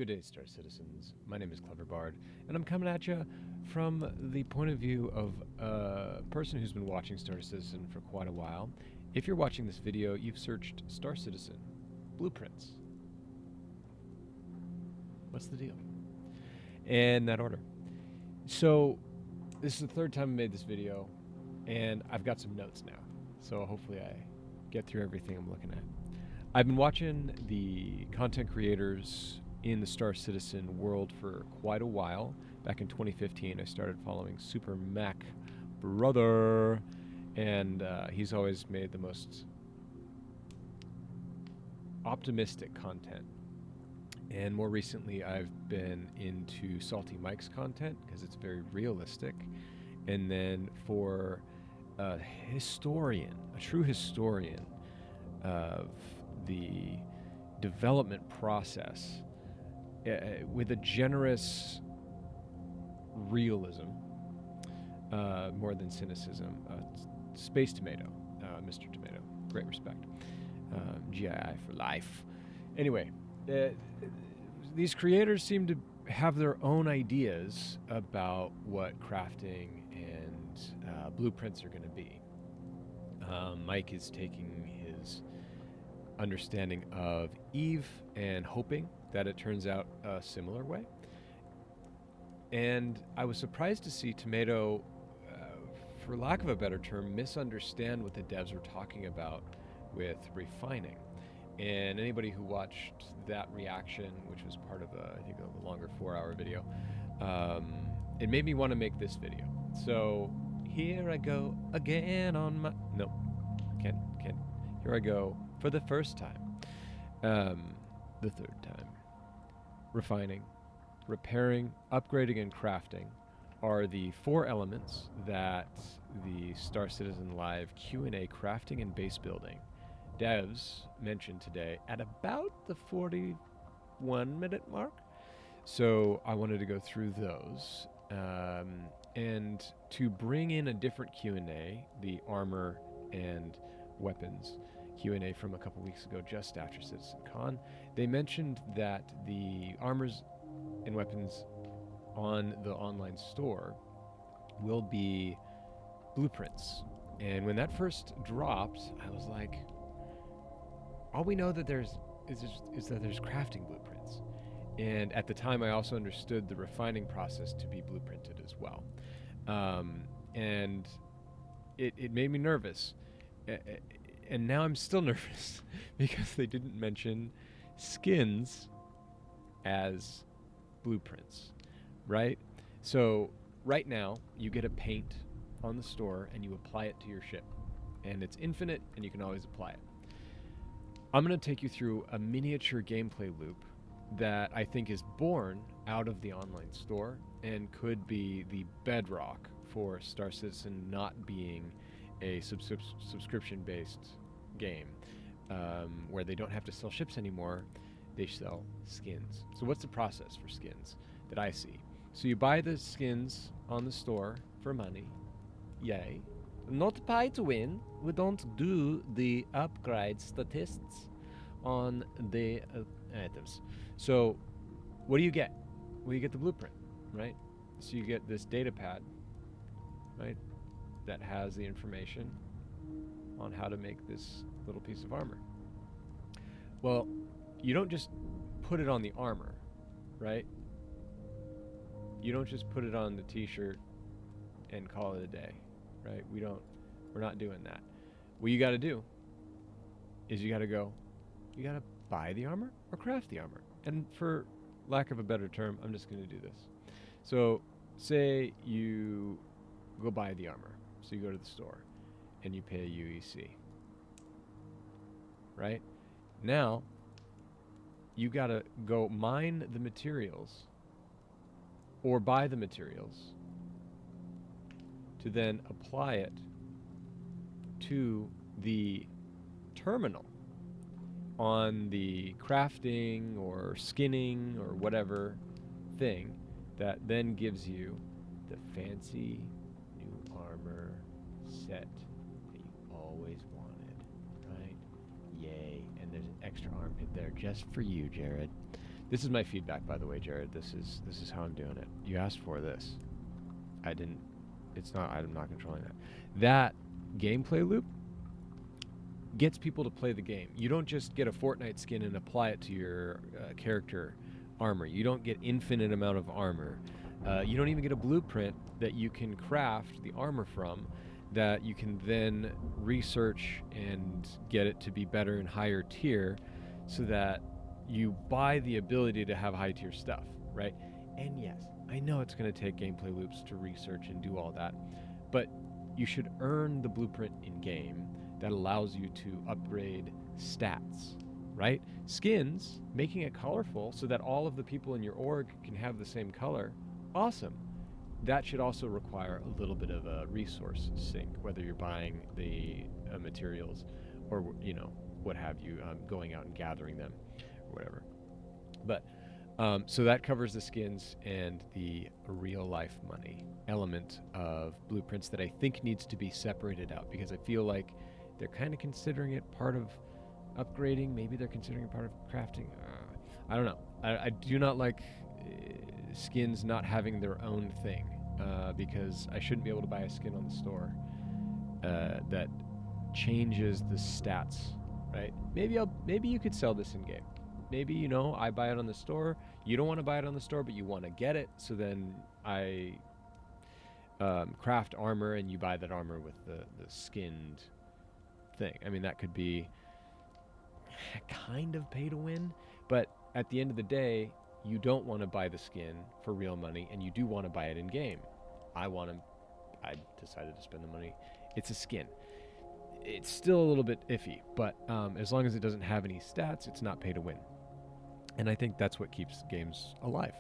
Good day, Star Citizens. My name is Clever Bard, and I'm coming at you from the point of view of a person who's been watching Star Citizen for quite a while. If you're watching this video, you've searched Star Citizen blueprints. What's the deal? In that order. So, this is the third time I made this video, and I've got some notes now. So hopefully I get through everything I'm looking at. I've been watching the content creators in the Star Citizen world for quite a while. Back in 2015, I started following Super Mac Brother, and he's always made the most optimistic content. And more recently, I've been into Salty Mike's content because it's very realistic. And then for a historian, a true historian of the development process, with a generous realism, more than cynicism. Space Tomato, Mr. Tomato, great respect. GII for life. Anyway, these creators seem to have their own ideas about what crafting and blueprints are going to be. Mike is taking his understanding of Eve and hoping that it turns out a similar way. And I was surprised to see Tomato, for lack of a better term, misunderstand what the devs were talking about with refining. And anybody who watched that reaction, which was part of I think a longer 4-hour video, it made me want to make this video. So here I go again on my, no, can't, here I go for the first time, the third time. Refining, repairing, upgrading, and crafting are the 4 elements that the Star Citizen Live Q&A crafting and base building devs mentioned today at about the 41-minute mark. So I wanted to go through those. And to bring in a different Q&A, the armor and weapons Q&A from a couple weeks ago, just after CitizenCon, they mentioned that the armors and weapons on the online store will be blueprints. And when that first dropped, I was like, all we know that is that there's crafting blueprints. And at the time, I also understood the refining process to be blueprinted as well. And it made me nervous. And now I'm still nervous because they didn't mention skins as blueprints, right? So right now, you get a paint on the store and you apply it to your ship. And it's infinite and you can always apply it. I'm going to take you through a miniature gameplay loop that I think is born out of the online store and could be the bedrock for Star Citizen not being a subscription-based game, where they don't have to sell ships anymore, they sell skins. So what's the process for skins that I see? So you buy the skins on the store for money, yay. Not pay to win. We don't do the upgrade statistics on the items. So what do you get? Well, you get the blueprint, right? So you get this data pad, right, that has the information on how to make this little piece of armor. Well, you don't just put it on the armor, right? You don't just put it on the t-shirt and call it a day, right? We're not doing that. What you got to do is you got to buy the armor or craft the armor. And for lack of a better term, I'm just going to do this. So say you go buy the armor. So you go to the store and you pay UEC, right? Now, you got to go mine the materials or buy the materials to then apply it to the terminal on the crafting or skinning or whatever thing that then gives you the fancy new armor set that you always wanted, right? Yay. And there's an extra armpit there just for you, Jared. This is my feedback, by the way, Jared. This is how I'm doing it. You asked for this. I didn't. It's not. I'm not controlling that. That gameplay loop gets people to play the game. You don't just get a Fortnite skin and apply it to your character armor. You don't get infinite amount of armor. You don't even get a blueprint that you can craft the armor from, that you can then research and get it to be better and higher tier, so that you buy the ability to have high tier stuff, right? And yes, I know it's going to take gameplay loops to research and do all that, but you should earn the blueprint in game that allows you to upgrade stats, right? Skins, making it colorful so that all of the people in your org can have the same color, awesome. That should also require a little bit of a resource sink, whether you're buying the materials or, what have you, going out and gathering them or whatever. But so that covers the skins and the real life money element of blueprints that I think needs to be separated out, because I feel like they're kind of considering it part of upgrading. Maybe they're considering it part of crafting. I don't know. I do not like skins not having their own thing, because I shouldn't be able to buy a skin on the store that changes the stats, right? Maybe you could sell this in game. Maybe, I buy it on the store. You don't want to buy it on the store, but you want to get it. So then I craft armor, and you buy that armor with the skinned thing. I mean, that could be kind of pay to win, but at the end of the day, you don't want to buy the skin for real money, and you do want to buy it in game. I decided to spend the money. It's a skin. It's still a little bit iffy, but as long as it doesn't have any stats, it's not pay to win. And I think that's what keeps games alive.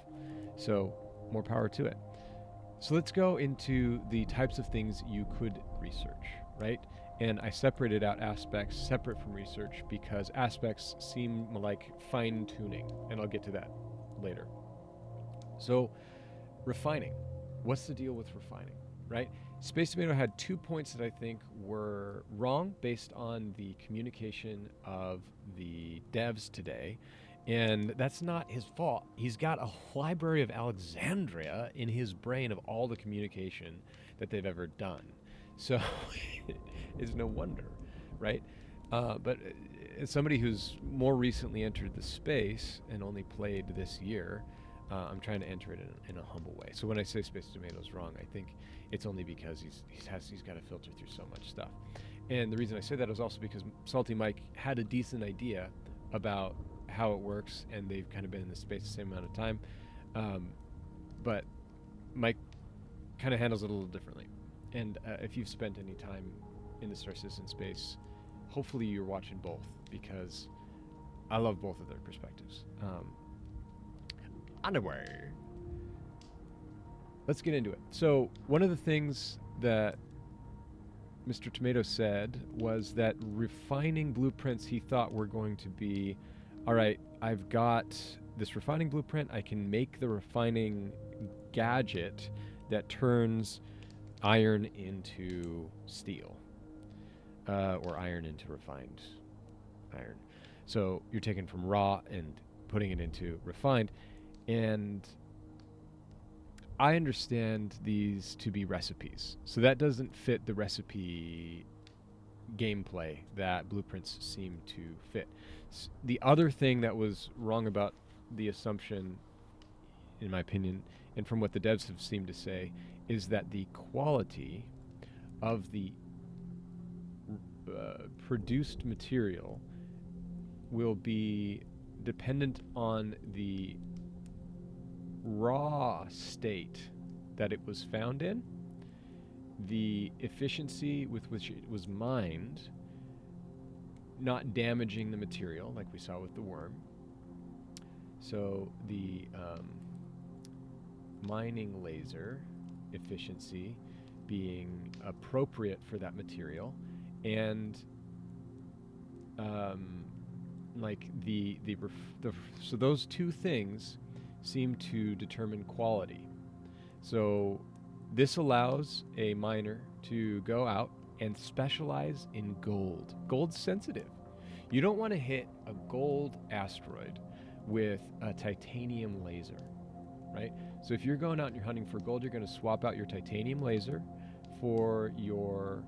So more power to it. So let's go into the types of things you could research, right? And I separated out aspects separate from research because aspects seem like fine-tuning, and I'll get to that later. So refining. What's the deal with refining, right? Space Tomato had 2 points that I think were wrong based on the communication of the devs today. And that's not his fault. He's got a Library of Alexandria in his brain of all the communication that they've ever done. So it's no wonder, right? But as somebody who's more recently entered the space and only played this year, I'm trying to enter it in a humble way. So when I say Space Tomato's wrong, I think it's only because he's got to filter through so much stuff. And the reason I say that is also because Salty Mike had a decent idea about how it works, and they've kind of been in the space the same amount of time. But Mike kind of handles it a little differently. And if you've spent any time in the Star Citizen space, hopefully you're watching both, because I love both of their perspectives. Anyway, let's get into it. So one of the things that Mr. Tomato said was that refining blueprints he thought were going to be, all right, I've got this refining blueprint. I can make the refining gadget that turns iron into steel, or iron into refined iron. So you're taking from raw and putting it into refined. And I understand these to be recipes. So that doesn't fit the recipe gameplay that blueprints seem to fit. The other thing that was wrong about the assumption, in my opinion, and from what the devs have seemed to say, is that the quality of the produced material will be dependent on the raw state that it was found in, the efficiency with which it was mined, not damaging the material like we saw with the worm. So the mining laser efficiency being appropriate for that material, and so those two things seem to determine quality. So this allows a miner to go out and specialize in gold. Gold's sensitive. You don't want to hit a gold asteroid with a titanium laser, right? So if you're going out and you're hunting for gold, you're going to swap out your titanium laser for your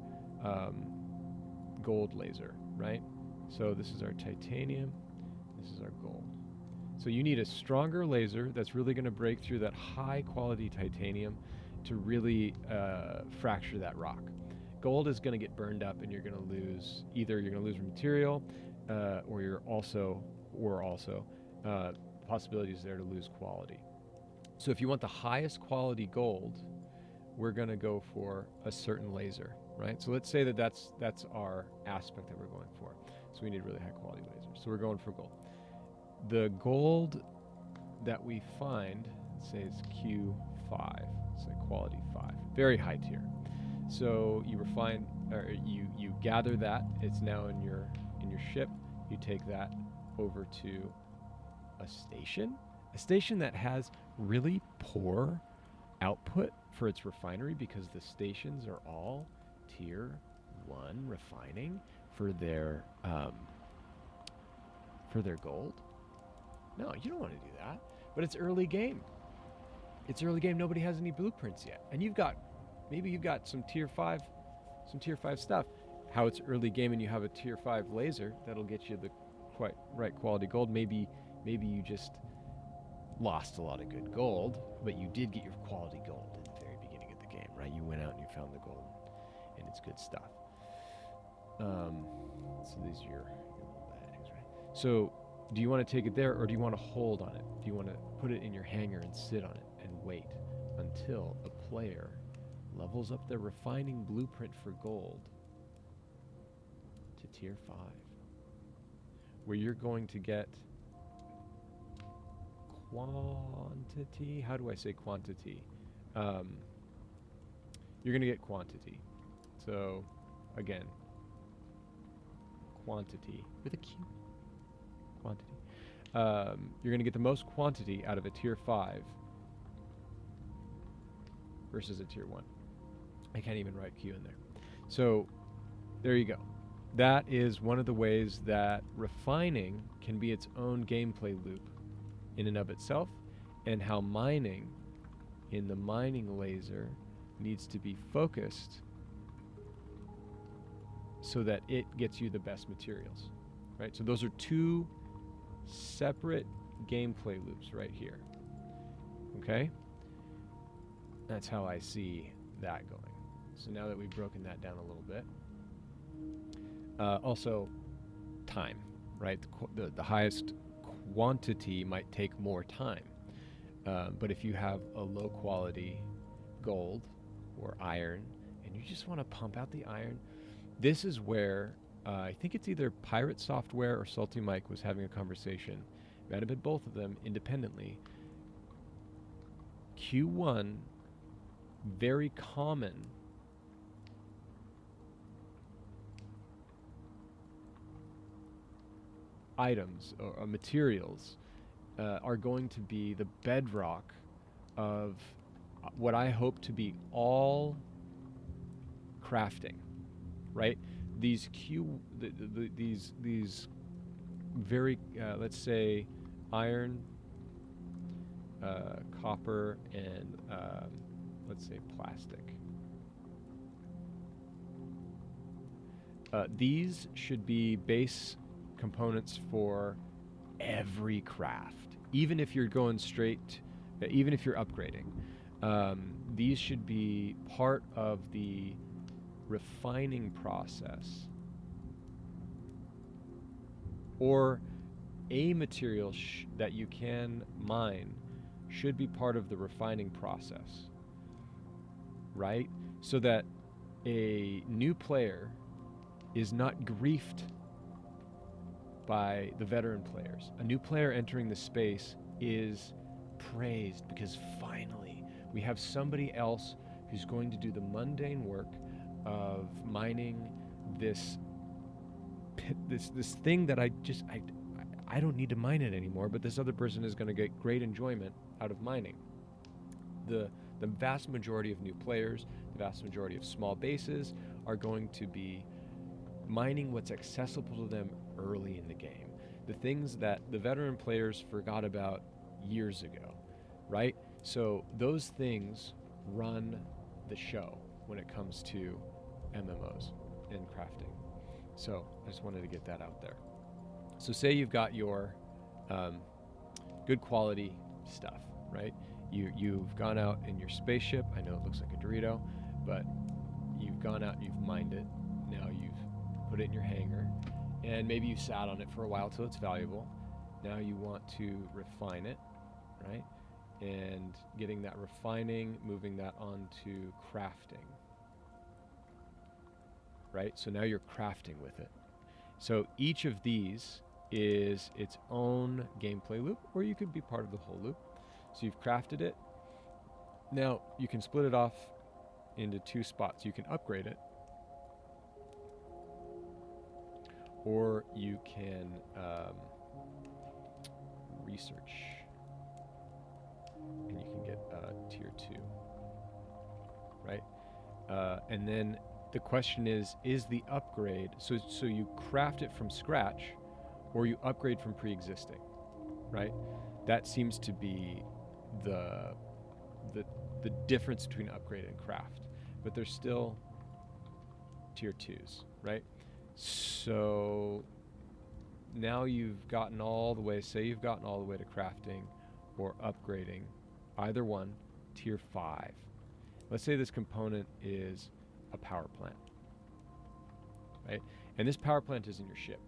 gold laser, right? So this is our titanium, this is our gold. So you need a stronger laser that's really going to break through that high quality titanium to really fracture that rock. Gold is going to get burned up and you're going to lose, either you're going to lose material or you're also, possibilities there to lose quality. So if you want the highest quality gold, we're going to go for a certain laser, right? So let's say that that's our aspect that we're going for. So we need really high quality lasers. So we're going for gold. The gold that we find, let's say it's Q5, it's like quality 5, very high tier. So you refine, or you gather that. It's now in your ship. You take that over to a station that has really poor output for its refinery because the stations are all tier 1 refining for their gold. No, you don't want to do that. But it's early game. It's early game. Nobody has any blueprints yet, and you've got some tier 5 stuff. How it's early game and you have a tier 5 laser that'll get you the quite right quality gold. Maybe you just lost a lot of good gold, but you did get your quality gold at the very beginning of the game, right? You went out and you found the gold, and it's good stuff. So these are your little bags, right? So do you want to take it there, or do you want to hold on it? Do you want to put it in your hangar and sit on it and wait until a player levels up their refining blueprint for gold to tier 5, where you're going to get quantity? How do I say quantity? You're going to get quantity. So, again, quantity with a Q. Quantity. You're going to get the most quantity out of a tier 5 versus a tier 1. I can't even write Q in there. So, there you go. That is one of the ways that refining can be its own gameplay loop in and of itself, and how mining in the mining laser needs to be focused so that it gets you the best materials, right? So those are two separate gameplay loops right here, okay? That's how I see that going. So now that we've broken that down a little bit, also time, right? The highest quantity might take more time, but if you have a low quality gold or iron and you just want to pump out the iron, this is where I think it's either Pirate Software or Salty Mike was having a conversation. Might have been both of them independently. Q1, very common items or materials are going to be the bedrock of what I hope to be all crafting, right? These these very let's say iron, copper, and let's say plastic. These should be base components for every craft, even if you're going straight, even if you're upgrading. These should be part of the refining process, or a material that you can mine should be part of the refining process, right? So that a new player is not griefed by the veteran players. A new player entering the space is praised because finally we have somebody else who's going to do the mundane work of mining this thing that I don't need to mine it anymore, but this other person is going to get great enjoyment out of mining. The vast majority of new players, the vast majority of small bases are going to be mining what's accessible to them early in the game. the things that the veteran players forgot about years ago, right? So those things run the show when it comes to MMOs and crafting. So I just wanted to get that out there. So say you've got your good quality stuff, right? You've gone out in your spaceship. I know it looks like a Dorito, but you've gone out, you've mined it. Now you've put it in your hangar, and maybe you sat on it for a while till it's valuable. Now you want to refine it, right? And getting that refining, moving that onto crafting, right? So now you're crafting with it. So each of these is its own gameplay loop, or you could be part of the whole loop. So you've crafted it. Now you can split it off into two spots. You can upgrade it, or you can research, and you can get tier 2, right? And then the question is the upgrade, so you craft it from scratch, or you upgrade from pre-existing, right? That seems to be the difference between upgrade and craft, but they're still tier 2s, right? So now you've gotten all the way, say you've gotten all the way to crafting or upgrading, either one, tier 5. Let's say this component is a power plant, right? And this power plant is in your ship.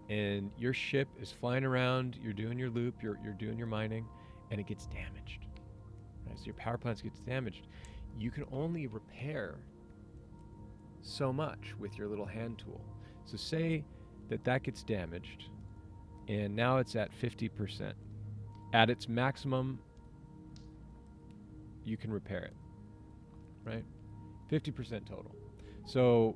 And your ship is flying around, you're doing your loop, you're doing your mining, and it gets damaged. Right? So your power plant gets damaged. You can only repair so much with your little hand tool. So say that gets damaged, and now it's at 50%. At its maximum, you can repair it, right? 50% total. So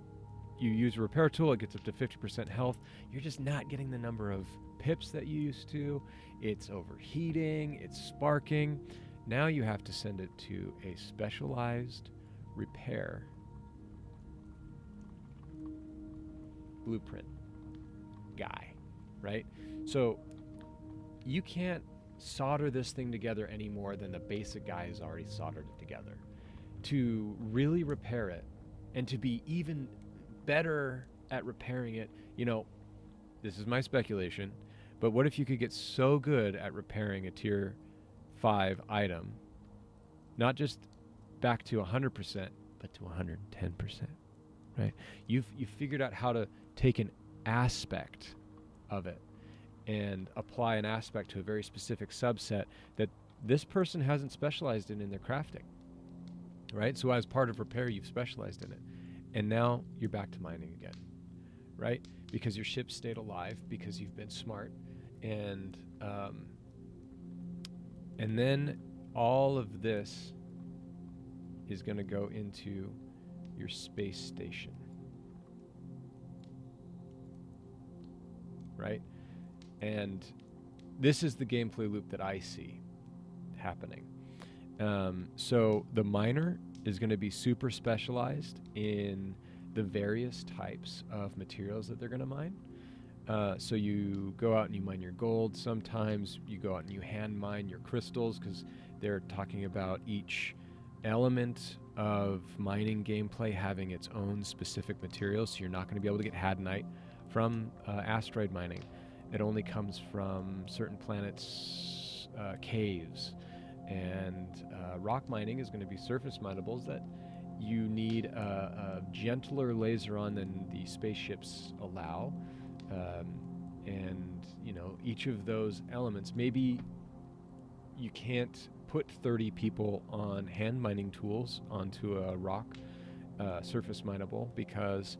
you use a repair tool, it gets up to 50% health. You're just not getting the number of pips that you used to. It's overheating, it's sparking. Now you have to send it to a specialized repair blueprint guy, right? So you can't solder this thing together any more than the basic guy has already soldered it together. To really repair it, and to be even better at repairing it, this is my speculation, but what if you could get so good at repairing a tier 5 item, not just back to 100%, but to 110%, right? You've figured out how to take an aspect of it and apply an aspect to a very specific subset that this person hasn't specialized in their crafting, right? So as part of repair, you've specialized in it. And now you're back to mining again, right? Because your ship stayed alive, because you've been smart. And then all of this is going to go into your space station, right? And this is the gameplay loop that I see happening. So the miner is going to be super specialized in the various types of materials that they're going to mine. So you go out and you mine your gold. Sometimes you go out and you hand mine your crystals, because they're talking about each element of mining gameplay having its own specific materials. So you're not going to be able to get hadonite from asteroid mining. It only comes from certain planets' caves. And rock mining is going to be surface minables that you need a gentler laser on than the spaceships allow. And each of those elements, maybe you can't put 30 people on hand mining tools onto a rock surface mineable, because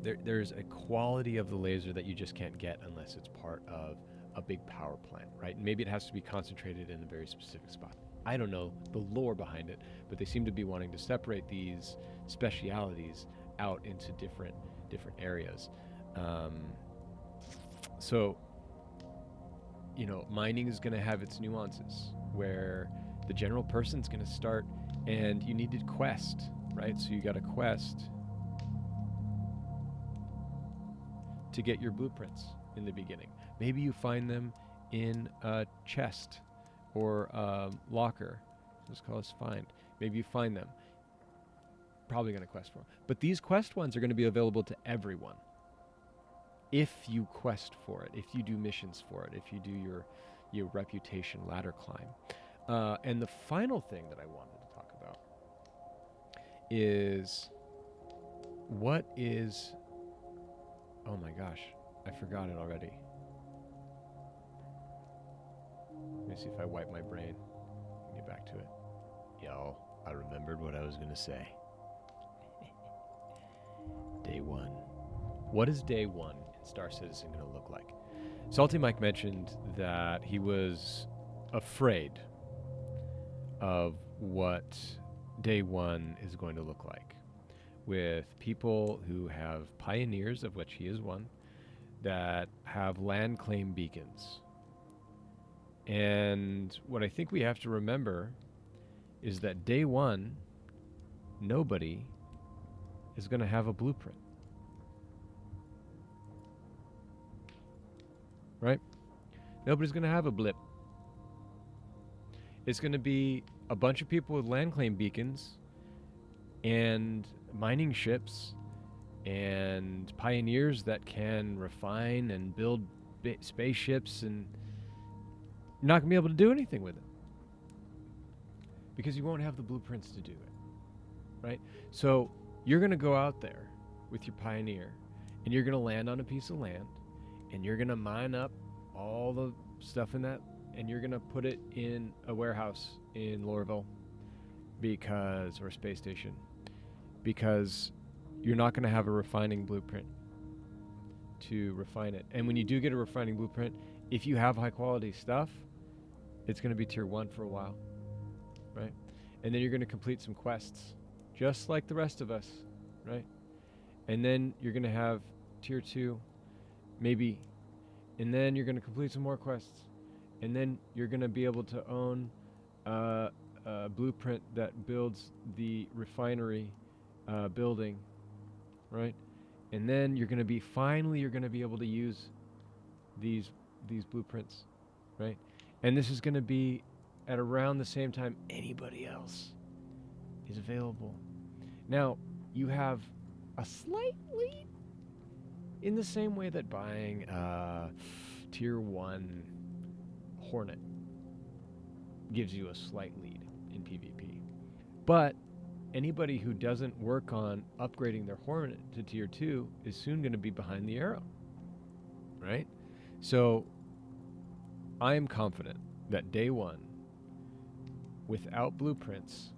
there's a quality of the laser that you just can't get unless it's part of a big power plant, right? And maybe it has to be concentrated in a very specific spot. I don't know the lore behind it, but they seem to be wanting to separate these specialities out into different areas. So mining is going to have its nuances, where the general person's going to start, and you need to quest, right? So you got a quest to get your blueprints in the beginning. Maybe you find them in a chest or a locker. Let's call this find. Maybe you find them. Probably going to quest for them. But these quest ones are going to be available to everyone if you quest for it, if you do missions for it, if you do your reputation ladder climb. And the final thing that I wanted to talk about is what is... Oh my gosh, I forgot it already. Let me see if I wipe my brain and get back to it. Yo, I remembered what I was going to say. Day one. What is day one in Star Citizen going to look like? Salty Mike mentioned that he was afraid of what day one is going to look like, with people who have pioneers, of which he is one, that have land claim beacons. And what I think we have to remember is that day one, nobody is going to have a blueprint. Right? Nobody's going to have a blip. It's going to be a bunch of people with land claim beacons and mining ships and pioneers that can refine and build spaceships, and you're not going to be able to do anything with it because you won't have the blueprints to do it, right? So you're going to go out there with your pioneer and you're going to land on a piece of land and you're going to mine up all the stuff in that and you're going to put it in a warehouse in Lorville or a space station, because you're not going to have a refining blueprint to refine it. And when you do get a refining blueprint, if you have high quality stuff, it's going to be tier 1 for a while, right? And then you're going to complete some quests, just like the rest of us, right? And then you're going to have tier 2, maybe, and then you're going to complete some more quests. And then you're going to be able to own a blueprint that builds the refinery building, right? And then you're going to be able to use these blueprints, right? And this is going to be at around the same time anybody else is available. Now, you have a slight lead in the same way that buying tier 1 Hornet gives you a slight lead in PvP. But anybody who doesn't work on upgrading their Hornet to tier 2 is soon going to be behind the arrow, right? So I am confident that day 1, without blueprints,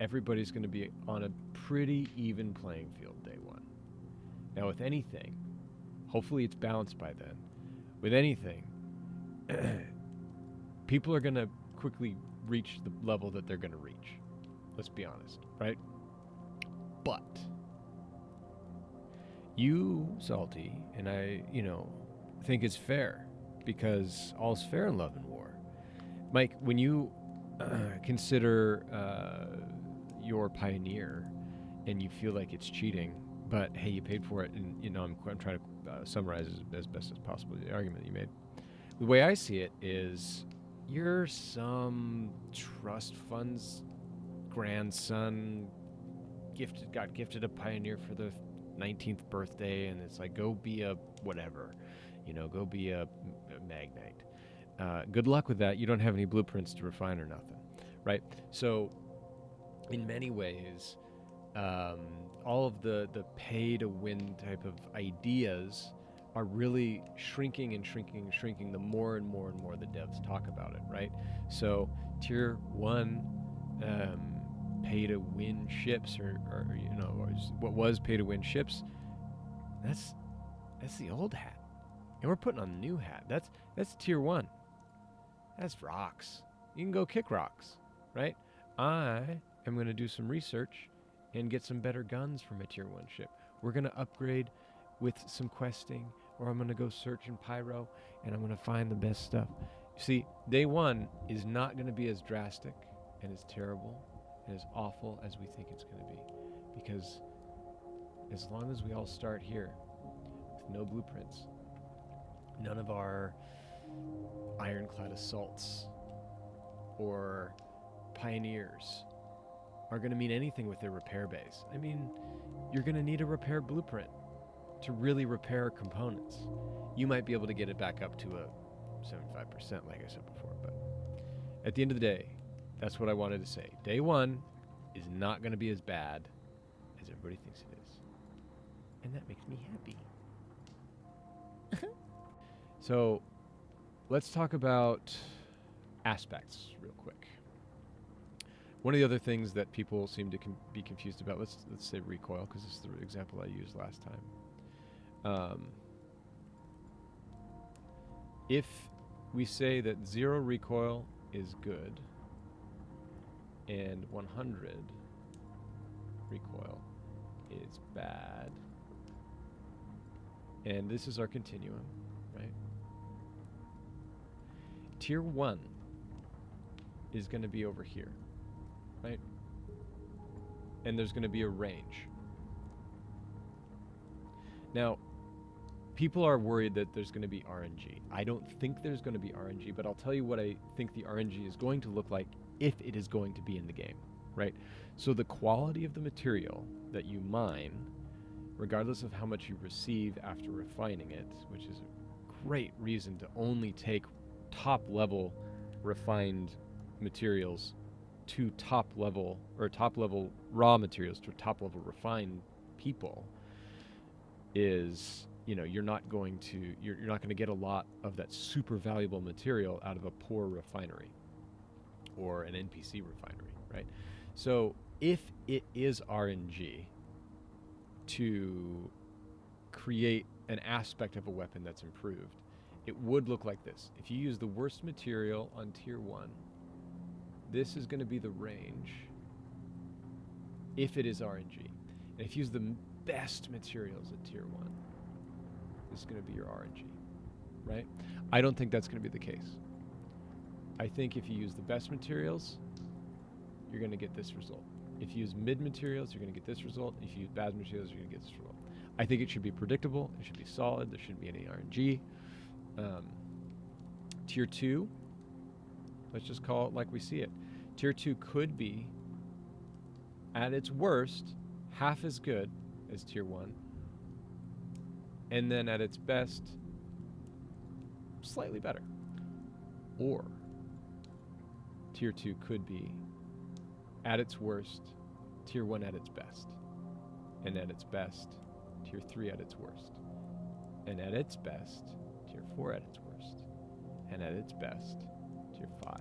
everybody's going to be on a pretty even playing field day 1. Now with anything, hopefully it's balanced by then, with anything, people are going to quickly reach the level that they're going to reach. Let's be honest, right? But you, Salty, and I, think it's fair, because all's fair in love and war. Mike, when you consider your pioneer and you feel like it's cheating, but hey, you paid for it, and I'm trying to summarize as best as possible the argument that you made. The way I see it is, you're some trust fund's grandson, got gifted a pioneer for the 19th birthday, and it's like, go be a whatever, go be a magnate. Good luck with that. You don't have any blueprints to refine or nothing, right? So in many ways, all of the pay to win type of ideas are really shrinking and shrinking and shrinking the more and more and more the devs talk about it, right? So tier 1 pay to win ships, or what was pay to win ships, that's the old hat, and we're putting on the new hat. That's tier 1. That's rocks. You can go kick rocks, right? I am going to do some research and get some better guns from a tier 1 ship. We're going to upgrade with some questing, or I'm going to go search in Pyro and I'm going to find the best stuff. See, day 1 is not going to be as drastic and as terrible and as awful as we think it's going to be, because as long as we all start here with no blueprints, none of our ironclad assaults or pioneers are going to mean anything with their repair base. I mean, you're going to need a repair blueprint to really repair components. You might be able to get it back up to a 75%, like I said before, but at the end of the day, that's what I wanted to say. Day one is not going to be as bad as everybody thinks it is. And that makes me happy. So let's talk about aspects real quick. One of the other things that people seem to be confused about, let's say recoil, because this is the example I used last time. If we say that 0 recoil is good and 100 recoil is bad, and this is our continuum, right? Tier 1 is going to be over here, right? And there's going to be a range. Now, people are worried that there's going to be RNG. I don't think there's going to be RNG, but I'll tell you what I think the RNG is going to look like if it is going to be in the game, right? So the quality of the material that you mine, regardless of how much you receive after refining it, which is a great reason to only take top-level refined materials to top-level raw materials to top-level refined people, is, you know, you're not going to get a lot of that super valuable material out of a poor refinery or an NPC refinery, right? So if it is RNG to create an aspect of a weapon that's improved, it would look like this. If you use the worst material on tier 1, this is going to be the range if it is RNG. And if you use the best materials at tier 1, this is going to be your RNG, right? I don't think that's going to be the case. I think if you use the best materials, you're going to get this result. If you use mid materials, you're going to get this result. If you use bad materials, you're going to get this result. I think it should be predictable. It should be solid. There shouldn't be any RNG. Tier 2, let's just call it like we see it. Tier 2 could be, at its worst, half as good as tier 1, and then at its best, slightly better. Or tier 2 could be, at its worst, tier 1 at its best, and at its best, tier 3 at its worst, and at its best, tier 4 at its worst, and at its best, tier 5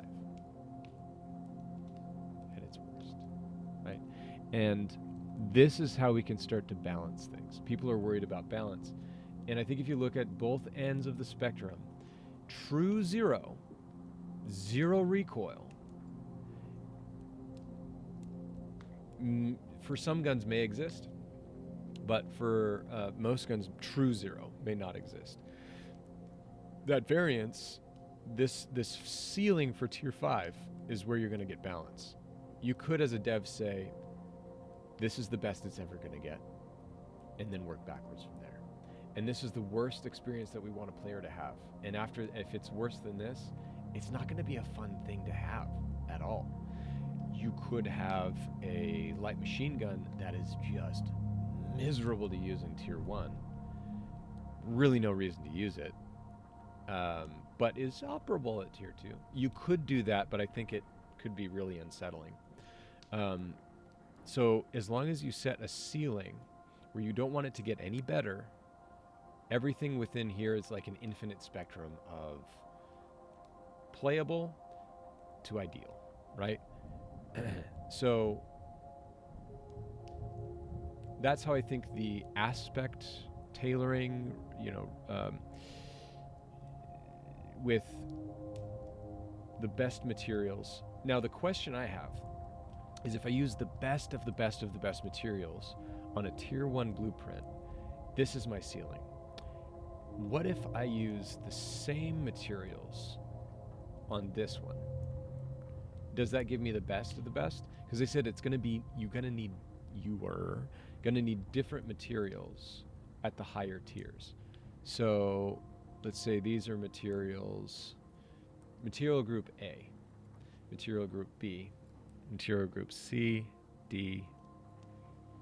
at its worst, right? And this is how we can start to balance things. People are worried about balance. And I think if you look at both ends of the spectrum, true zero recoil, for some guns may exist, but for most guns, true zero may not exist. That variance, this ceiling for tier 5 is where you're going to get balance. You could, as a dev, say, this is the best it's ever going to get, and then work backwards from there. And this is the worst experience that we want a player to have. And after, if it's worse than this, it's not going to be a fun thing to have at all. You could have a light machine gun that is just miserable to use in tier 1. Really no reason to use it. But is operable at tier 2. You could do that, but I think it could be really unsettling. So as long as you set a ceiling where you don't want it to get any better, everything within here is like an infinite spectrum of playable to ideal, right? So that's how I think the aspect tailoring, with the best materials. Now, the question I have is, if I use the best of the best of the best materials on a tier 1 blueprint, this is my ceiling. What if I use the same materials on this one? Does that give me the best of the best? Because they said it's going to be, you're going to need going to need different materials at the higher tiers. So let's say these are materials, material group A, material group B, material group C, D,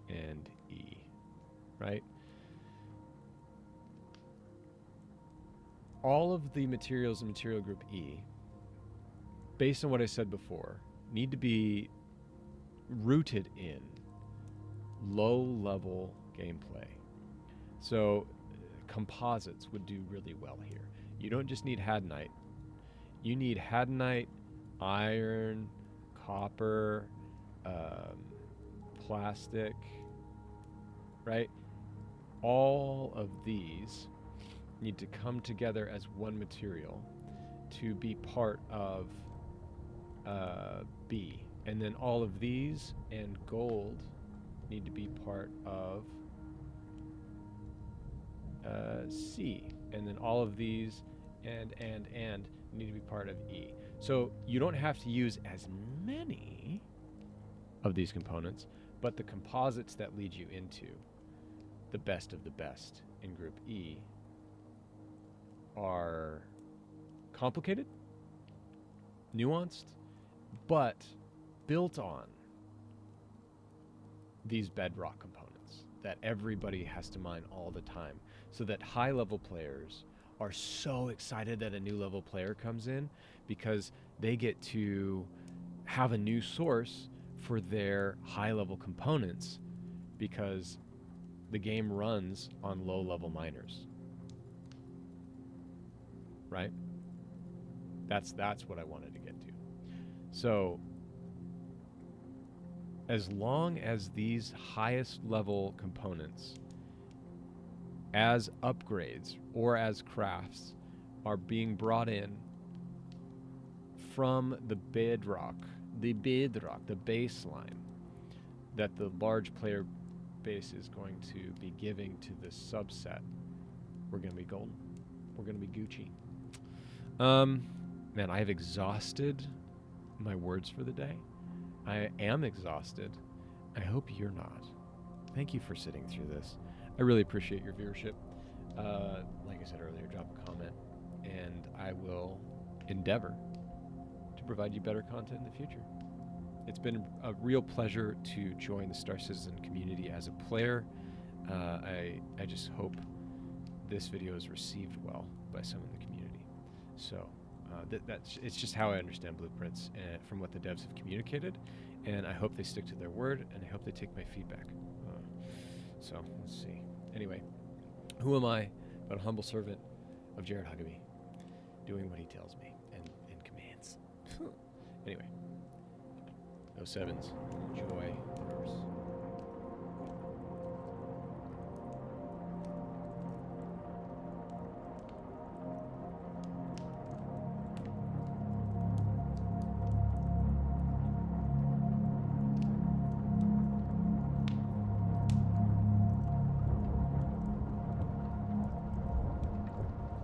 and E, right? All of the materials in material group E, based on what I said before, need to be rooted in low-level gameplay. So composites would do really well here. You don't just need hadanite. You need hadanite, iron, copper, plastic, right? All of these need to come together as one material to be part of B. And then all of these and gold need to be part of C. And then all of these and need to be part of E. So you don't have to use as many of these components, but the composites that lead you into the best of the best in group E are complicated, nuanced, but built on these bedrock components that everybody has to mine all the time, so that high-level players are so excited that a new level player comes in because they get to have a new source for their high-level components because the game runs on low-level miners. Right? That's what I wanted to get to. So as long as these highest level components as upgrades or as crafts are being brought in from the bedrock, the baseline that the large player base is going to be giving to this subset, we're going to be golden. We're going to be Gucci. Man, I have exhausted my words for the day. I am exhausted. I hope you're not. Thank you for sitting through this. I really appreciate your viewership. Like I said earlier, drop a comment, and I will endeavor to provide you better content in the future. It's been a real pleasure to join the Star Citizen community as a player. I just hope this video is received well by some in the community. So it's just how I understand blueprints from what the devs have communicated, and I hope they stick to their word, and I hope they take my feedback. So let's see. Anyway, who am I but a humble servant of Jared Huggamy, doing what he tells me and commands. Anyway, 07s, enjoy.